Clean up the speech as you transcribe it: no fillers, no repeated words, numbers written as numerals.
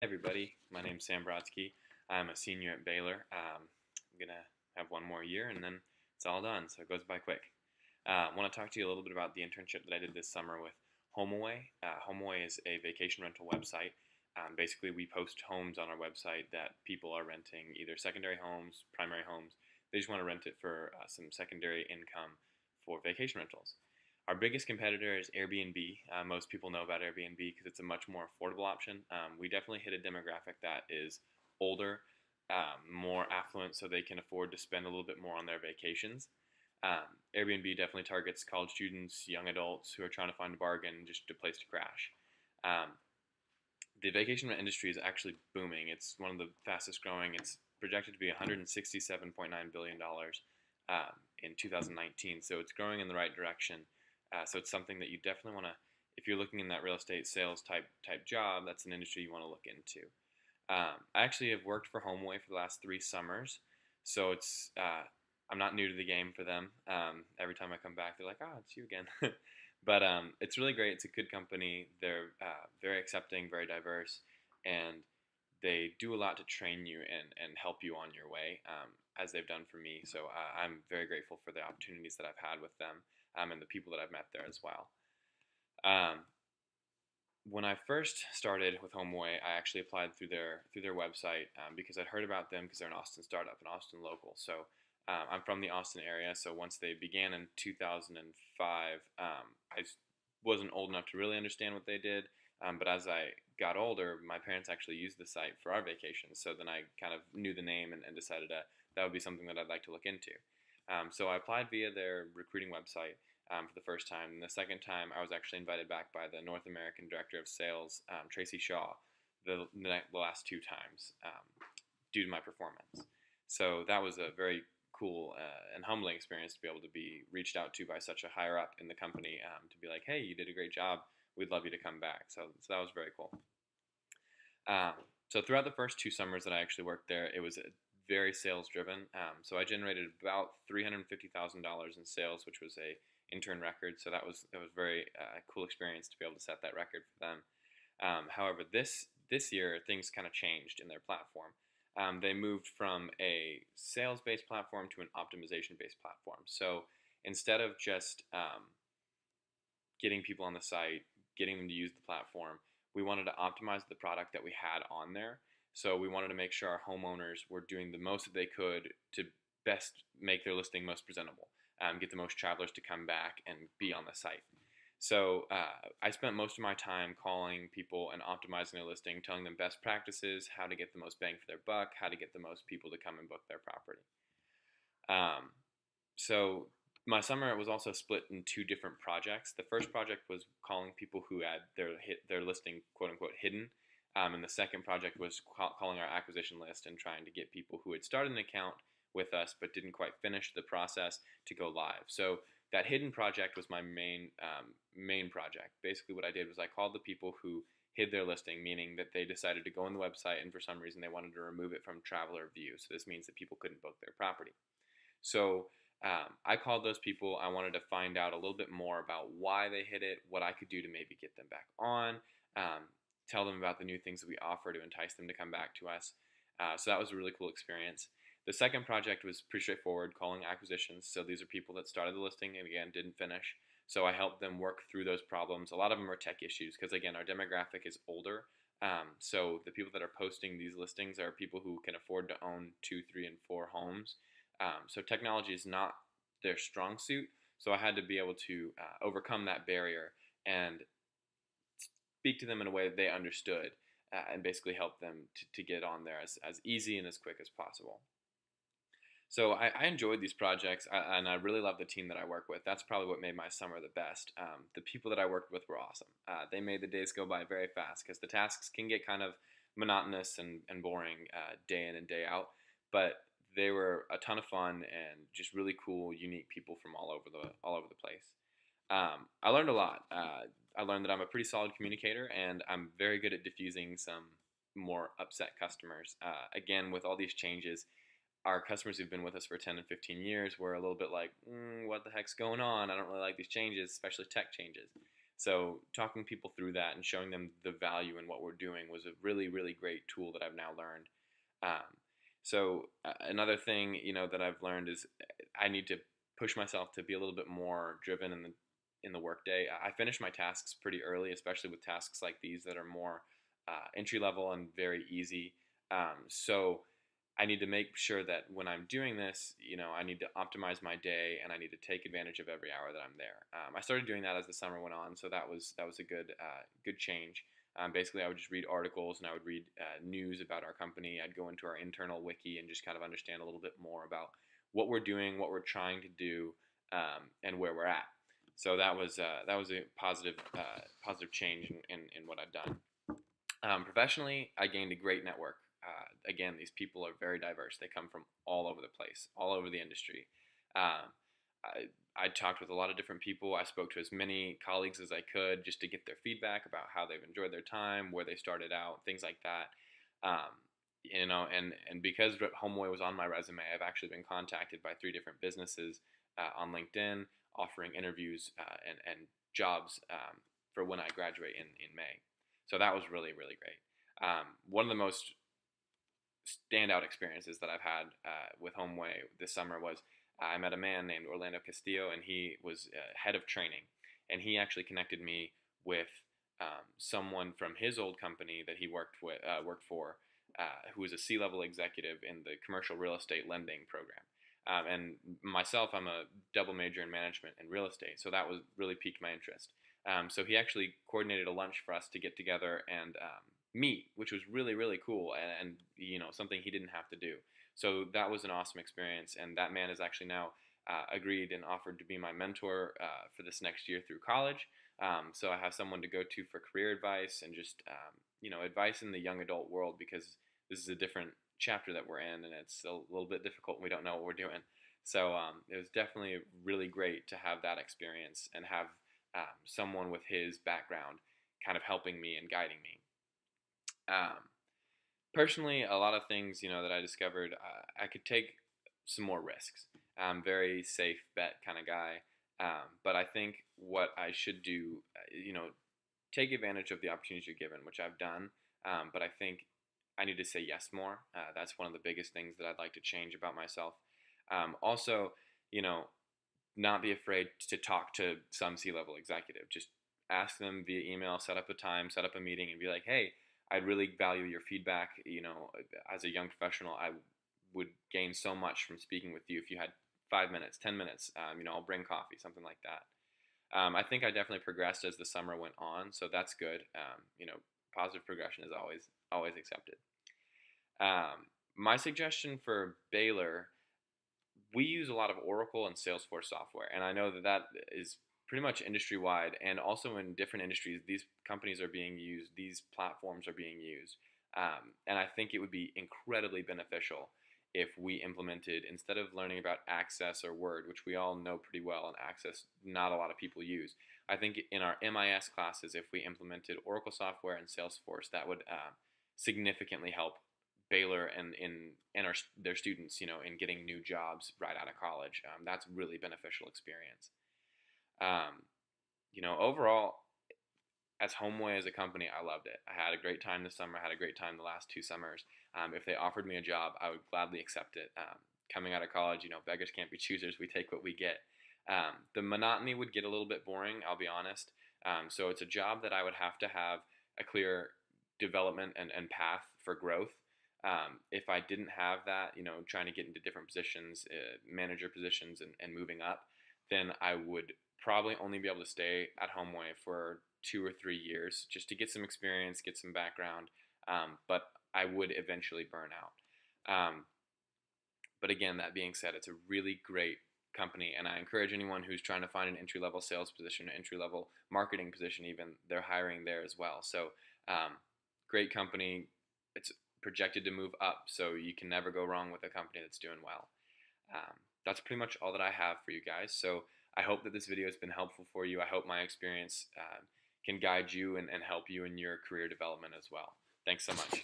Everybody, my name's Sam Brodsky. I'm a senior at Baylor. I'm gonna have one more year and then it's all done, so it goes by quick. I want to talk to you a little bit about the internship that I did this summer with HomeAway. HomeAway is a vacation rental website. Basically, we post homes on our website that people are renting, either secondary homes, primary homes. They just want to rent it for some secondary income for vacation rentals. Our biggest competitor is Airbnb. Most people know about Airbnb because it's a much more affordable option. We definitely hit a demographic that is older, more affluent, so they can afford to spend a little bit more on their vacations. Airbnb definitely targets college students, young adults who are trying to find a bargain, just a place to crash. Um, the vacation rental industry is actually booming. It's one of the fastest growing. It's projected to be $167.9 billion in 2019. So it's growing in the right direction. So it's something that you definitely want to, if you're looking in that real estate sales type job, that's an industry you want to look into. I actually have worked for HomeAway for the last 3 summers, so I'm not new to the game for them. Every time I come back, they're like, "Oh, it's you again." But it's really great. It's a good company. They're very accepting, very diverse, and they do a lot to train you and help you on your way, as they've done for me. So I'm very grateful for the opportunities that I've had with them, and the people that I've met there as well. Um, when I first started with HomeAway, I actually applied through their website because I'd heard about them because they're an Austin startup, an Austin local. So I'm from the Austin area. So once they began in 2005, I wasn't old enough to really understand what they did. But as I got older, my parents actually used the site for our vacations. So then I kind of knew the name and decided that would be something that I'd like to look into. So I applied via their recruiting website for the first time. And the second time, I was actually invited back by the North American Director of Sales, Tracy Shaw, the last 2 times due to my performance. So that was a very cool and humbling experience to be able to be reached out to by such a higher up in the company to be like, hey, you did a great job. We'd love you to come back. So that was very cool. Um, so throughout the first 2 summers that I actually worked there, it was very sales driven. So I generated about $350,000 in sales, which was a intern record. So that was very cool experience to be able to set that record for them. However, this year things kind of changed in their platform. They moved from a sales based platform to an optimization based platform. So instead of just getting people on the site, getting them to use the platform, we wanted to optimize the product that we had on there. So we wanted to make sure our homeowners were doing the most that they could to best make their listing most presentable, get the most travelers to come back and be on the site. So I spent most of my time calling people and optimizing their listing, telling them best practices, how to get the most bang for their buck, how to get the most people to come and book their property. Um, so my summer was also split in 2 different projects. The first project was calling people who had their listing quote unquote hidden, and the second project was calling our acquisition list and trying to get people who had started an account with us but didn't quite finish the process to go live. So that hidden project was my main project. Basically, what I did was I called the people who hid their listing, meaning that they decided to go on the website and for some reason they wanted to remove it from traveler view. So this means that people couldn't book their property. So I called those people. I wanted to find out a little bit more about why they hid it, what I could do to maybe get them back on, tell them about the new things that we offer to entice them to come back to us. So that was a really cool experience. The second project was pretty straightforward, calling acquisitions. So these are people that started the listing and again didn't finish. So I helped them work through those problems. A lot of them are tech issues because again our demographic is older. So the people that are posting these listings are people who can afford to own 2, 3, and 4 homes. So technology is not their strong suit. So I had to be able to overcome that barrier and speak to them in a way that they understood and basically help them to get on there as easy and as quick as possible. So I enjoyed these projects, and I really love the team that I work with. That's probably what made my summer the best. The people that I worked with were awesome. They made the days go by very fast because the tasks can get kind of monotonous and boring day in and day out. But they were a ton of fun and just really cool, unique people from all over the place. I learned a lot. I learned that I'm a pretty solid communicator, and I'm very good at diffusing some more upset customers. Again, with all these changes, our customers who've been with us for 10 and 15 years were a little bit like, what the heck's going on? I don't really like these changes, especially tech changes. So talking people through that and showing them the value in what we're doing was a really, really great tool that I've now learned. Another thing, that I've learned is I need to push myself to be a little bit more driven in the workday. I finish my tasks pretty early, especially with tasks like these that are more entry level and very easy. So I need to make sure that when I'm doing this, I need to optimize my day and I need to take advantage of every hour that I'm there. I started doing that as the summer went on, so that was a good change. Basically, I would just read articles and I would read news about our company. I'd go into our internal wiki and just kind of understand a little bit more about what we're doing, what we're trying to do, and where we're at. So that was a positive change in what I've done. Professionally, I gained a great network. Again, these people are very diverse. They come from all over the place, all over the industry. Um, I talked with a lot of different people. I spoke to as many colleagues as I could just to get their feedback about how they've enjoyed their time, where they started out, things like that. And because HomeAway was on my resume, I've actually been contacted by 3 different businesses on LinkedIn offering interviews and jobs for when I graduate in May. So that was really, really great. One of the most standout experiences that I've had with HomeAway this summer was I met a man named Orlando Castillo, and he was head of training, and he actually connected me with someone from his old company that he worked for, who was a C-level executive in the commercial real estate lending program. And myself, I'm a double major in management and real estate, so that was really piqued my interest. So he actually coordinated a lunch for us to get together and meet, which was really, really cool, and something he didn't have to do. So that was an awesome experience, and that man has actually now agreed and offered to be my mentor for this next year through college. So I have someone to go to for career advice and just advice in the young adult world, because this is a different chapter that we're in, and it's a little bit difficult and we don't know what we're doing. So it was definitely really great to have that experience and have someone with his background kind of helping me and guiding me. Personally, a lot of things that I discovered, I could take some more risks. I'm very safe bet kind of guy, but I think what I should do, take advantage of the opportunities you're given, which I've done. But I think I need to say yes more. That's one of the biggest things that I'd like to change about myself. Also, not be afraid to talk to some C-level executive. Just ask them via email, set up a time, set up a meeting, and be like, hey, I'd really value your feedback. As a young professional, I would gain so much from speaking with you if you had 5 minutes, 10 minutes. I'll bring coffee, something like that. I think I definitely progressed as the summer went on, so that's good. Positive progression is always accepted. My suggestion for Baylor, we use a lot of Oracle and Salesforce software, and I know that is pretty much industry-wide, and also in different industries, these companies are being used, these platforms are being used, and I think it would be incredibly beneficial if we implemented, instead of learning about Access or Word, which we all know pretty well, and Access not a lot of people use. I think in our MIS classes, if we implemented Oracle software and Salesforce, that would significantly help Baylor and their students, in getting new jobs right out of college. That's really beneficial experience. Overall, as HomeAway as a company, I loved it. I had a great time this summer. I had a great time the last 2 summers. If they offered me a job, I would gladly accept it. Coming out of college, beggars can't be choosers. We take what we get. The monotony would get a little bit boring, I'll be honest. So it's a job that I would have to have a clear development and path for growth. If I didn't have that, trying to get into different positions, manager positions and moving up, then I would probably only be able to stay at HomeAway for 2 or 3 years just to get some experience, get some background, but I would eventually burn out. But again, that being said, it's a really great company, and I encourage anyone who's trying to find an entry-level sales position, an entry-level marketing position even, they're hiring there as well. So great company. It's projected to move up, so you can never go wrong with a company that's doing well. That's pretty much all that I have for you guys. So I hope that this video has been helpful for you. I hope my experience can guide you and help you in your career development as well. Thanks so much.